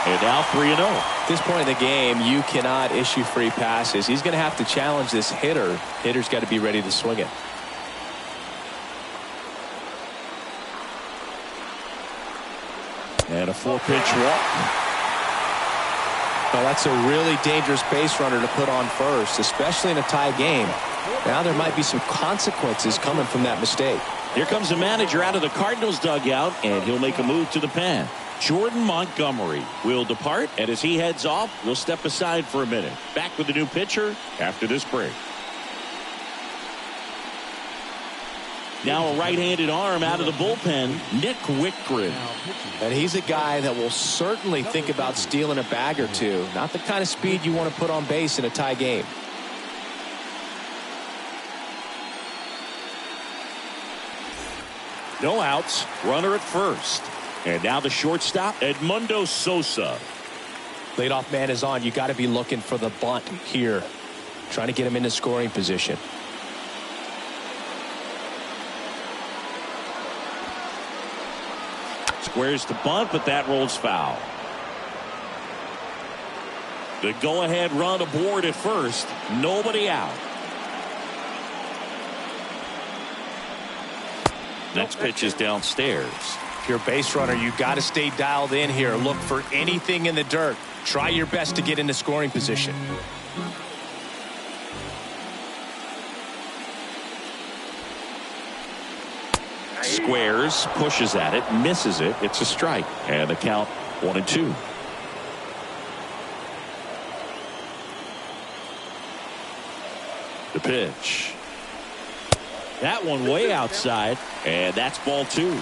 And now 3-0. At this point in the game, you cannot issue free passes. He's going to have to challenge this hitter. Hitter's got to be ready to swing it. And a 4-pitch walk. Well, that's a really dangerous base runner to put on first, especially in a tie game. Now there might be some consequences coming from that mistake. Here comes the manager out of the Cardinals dugout, and he'll make a move to the pen. Jordan Montgomery will depart, and as he heads off, we'll step aside for a minute. Back with the new pitcher after this break. Now a right-handed arm out of the bullpen, Nick Wickgren. And he's a guy that will certainly think about stealing a bag or two. Not the kind of speed you want to put on base in a tie game. No outs, runner at first. And now the shortstop, Edmundo Sosa. Leadoff man is on. You got to be looking for the bunt here. Trying to get him into scoring position. Squares to bunt, but that rolls foul. The go-ahead run aboard at first. Nobody out. Next pitch is downstairs. If you're a base runner, you got to stay dialed in here. Look for anything in the dirt. Try your best to get into scoring position. Squares, pushes at it, misses it. It's a strike. And the count 1-2. The pitch. That one way outside, and that's ball 2.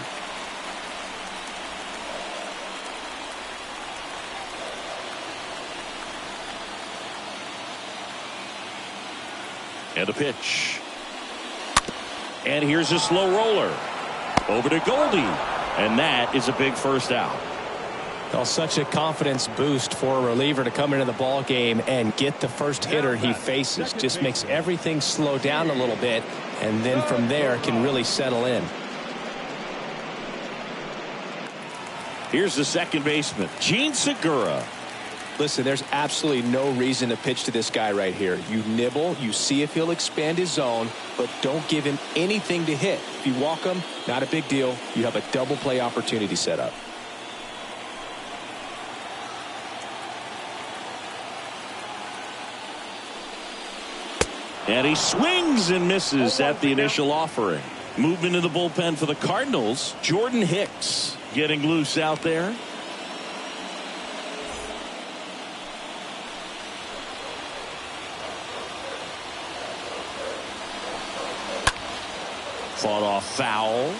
And a pitch. And here's a slow roller. Over to Goldie. And that is a big first out. Well, such a confidence boost for a reliever to come into the ball game and get the first hitter he faces. Just makes everything slow down a little bit, and then from there can really settle in. Here's the second baseman, Gene Segura. Listen, there's absolutely no reason to pitch to this guy right here. You nibble, you see if he'll expand his zone, but don't give him anything to hit. If you walk him, not a big deal. You have a double play opportunity set up. And he swings and misses at the initial offering. Movement in the bullpen for the Cardinals, Jordan Hicks getting loose out there. Fought off foul.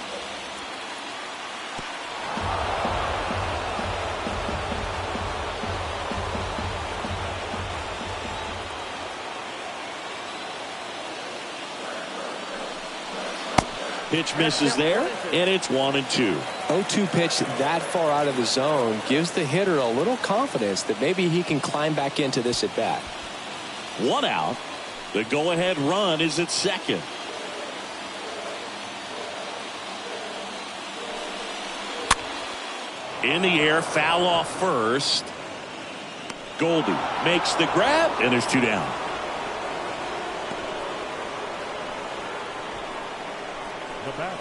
Pitch misses there, and it's 1-2. 0-2 pitch that far out of the zone gives the hitter a little confidence that maybe he can climb back into this at bat. 1 out. The go-ahead run is at second. In the air, foul off first. Goldie makes the grab, and there's 2 down. The batter,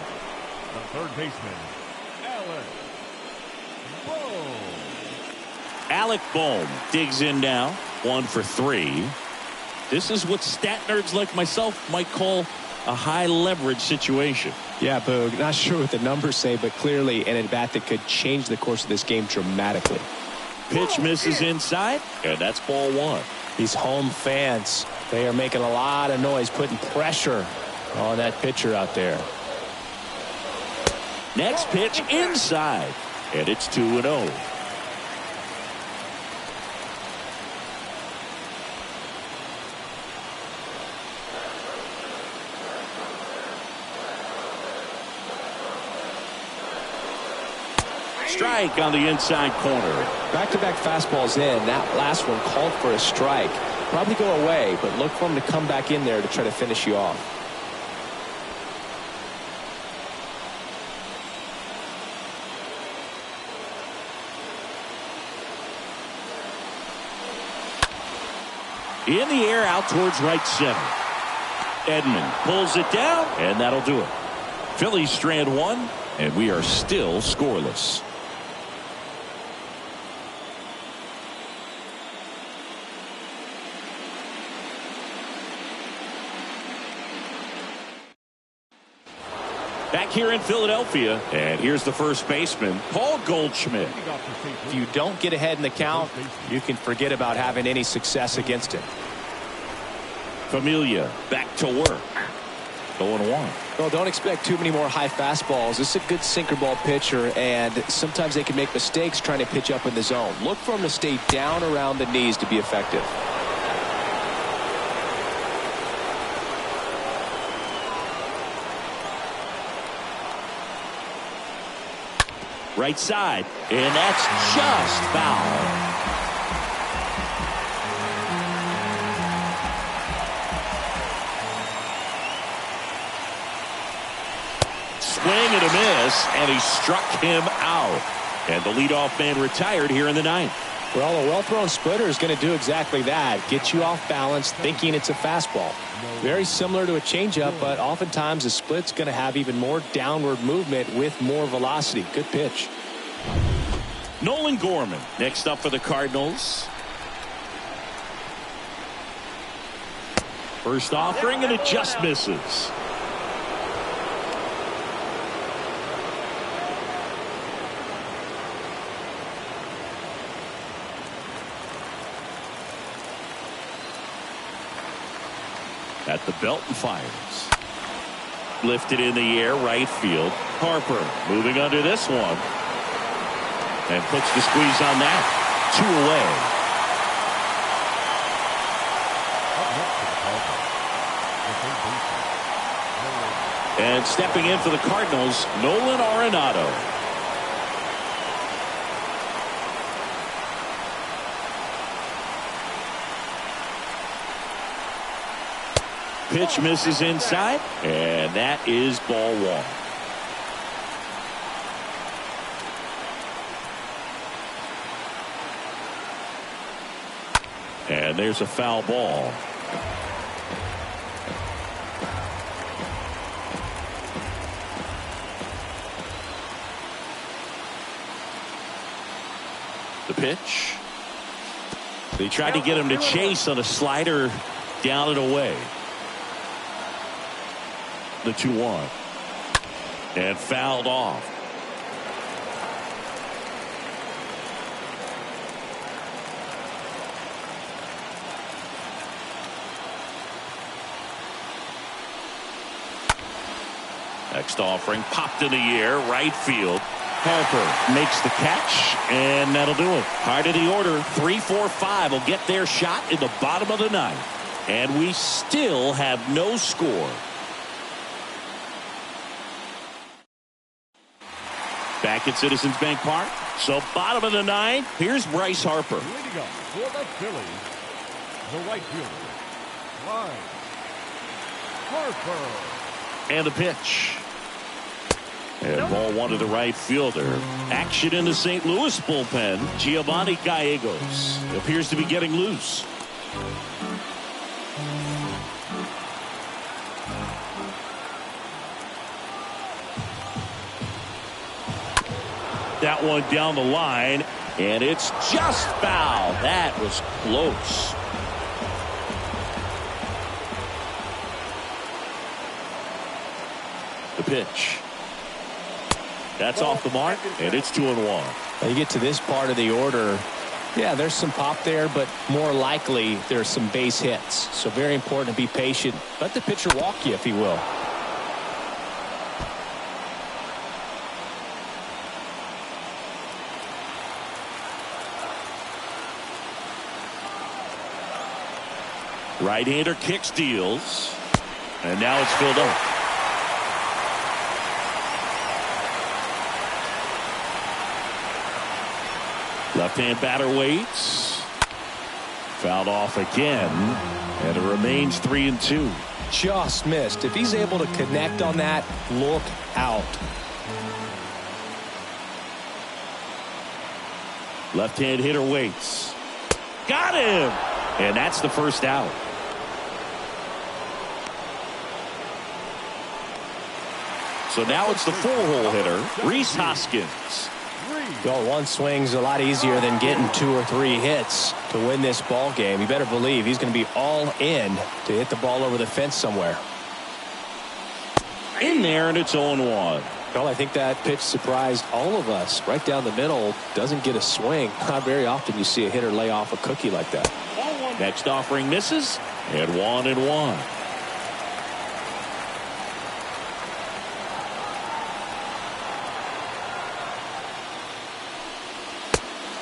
the third baseman, Alec Bohm digs in now, 1 for 3. This is what stat nerds like myself might call a high leverage situation. Yeah, Boog, not sure what the numbers say, but clearly an at bat that could change the course of this game dramatically. Pitch misses inside, and that's ball 1. These home fans, they are making a lot of noise, putting pressure on that pitcher out there. Next pitch inside, and it's 2-0. Strike on the inside corner. Back-to-back fastballs in. That last one called for a strike. Probably go away, but look for him to come back in there to try to finish you off. In the air out towards right center. Edman pulls it down, and that'll do it. Phillies strand 1, and we are still scoreless. Back here in Philadelphia, and here's the first baseman, Paul Goldschmidt. If you don't get ahead in the count, you can forget about having any success against him. Familia back to work. 0-1. Well, don't expect too many more high fastballs. This is a good sinker ball pitcher, and sometimes they can make mistakes trying to pitch up in the zone. Look for him to stay down around the knees to be effective. Right side, and that's just foul. Swing and a miss, and he struck him out. And the leadoff man retired here in the 9th. Well, a well-thrown splitter is going to do exactly that. Get you off balance thinking it's a fastball. Very similar to a changeup, but oftentimes a split's going to have even more downward movement with more velocity. Good pitch. Nolan Gorman next up for the Cardinals. First offering, and it just misses. At the belt and fires. Lifted in the air, right field. Harper moving under this one. And puts the squeeze on that. 2 away. And stepping in for the Cardinals, Nolan Arenado. Pitch misses inside, and that is ball 1. And there's a foul ball. The pitch. They tried to get him to chase on a slider down and away. The 2-1. And fouled off. Next offering popped in the air, right field. Harper makes the catch, and that'll do it. Hard of the order, 3, 4, 5 will get their shot in the bottom of the 9th. And we still have no score. Back at Citizens Bank Park. So bottom of the ninth, here's Bryce Harper. Leading up for the Phillies, the right fielder, Bryce Harper. And the pitch. And ball one to the right fielder. Action in the St. Louis bullpen. Giovanni Gallegos appears to be getting loose. That one down the line, and it's just foul. That was close. The pitch. That's off the mark, and it's 2-1. Now you get to this part of the order. Yeah, there's some pop there, but more likely there's some base hits. So very important to be patient. Let the pitcher walk you if he will. Right-hander kicks, deals, and now it's filled up. Left-hand batter waits. Fouled off again, and it remains 3-2. Just missed. If he's able to connect on that, look out. Left-hand hitter waits. Got him! And that's the first out. So now it's the four-hole hitter, Rhys Hoskins. Well, one swing's a lot easier than getting 2 or 3 hits to win this ball game. You better believe he's going to be all in to hit the ball over the fence somewhere. In there, and it's 0-1. Well, I think that pitch surprised all of us. Right down the middle, doesn't get a swing. Not very often you see a hitter lay off a cookie like that. Next offering misses, and 1-1.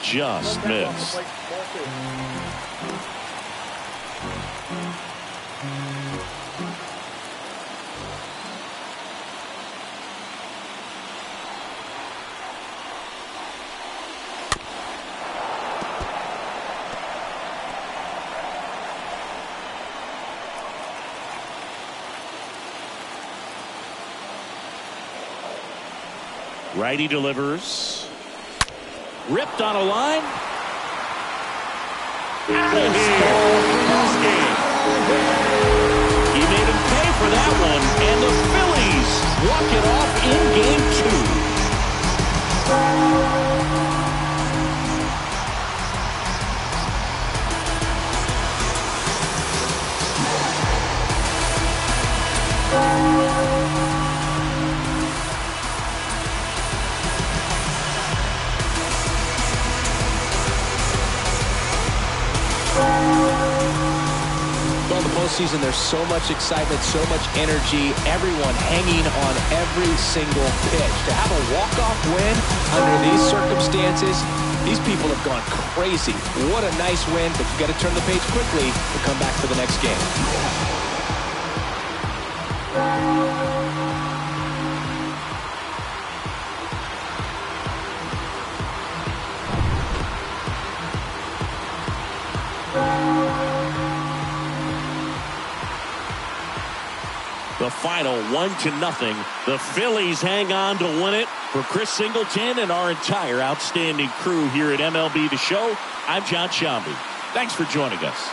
Just missed. Righty delivers. Ripped on a line. Out of here. Game. He made him pay for that one, and the Phillies walk it off in game 2. Well, in the postseason, there's so much excitement, so much energy, everyone hanging on every single pitch. To have a walk-off win under these circumstances, these people have gone crazy. What a nice win, but you got to turn the page quickly to come back to the next game. The final 1-0. The Phillies hang on to win it. For Chris Singleton and our entire outstanding crew here at MLB The Show, I'm John Shambi. Thanks for joining us.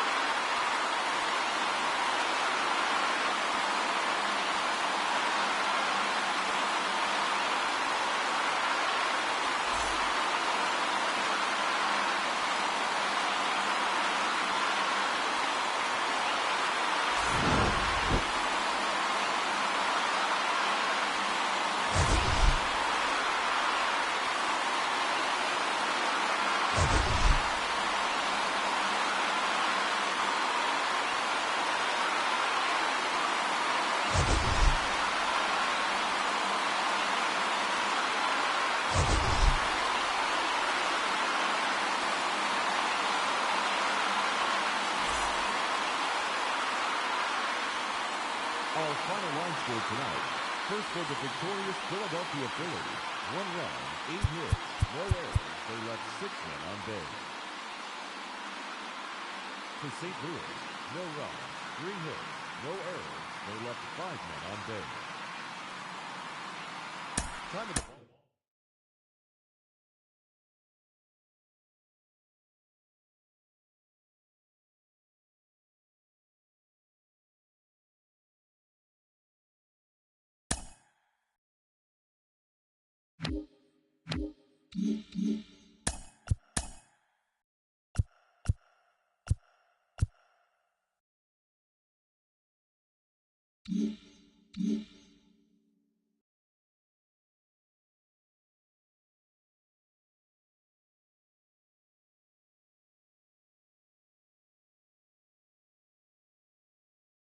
Our final line score tonight. First for the victorious Philadelphia Phillies, 1 run, 8 hits, no errors. They left 6 men on base. For St. Louis, no runs, 3 hits, no errors. They left 5 men on base. Time of the ball.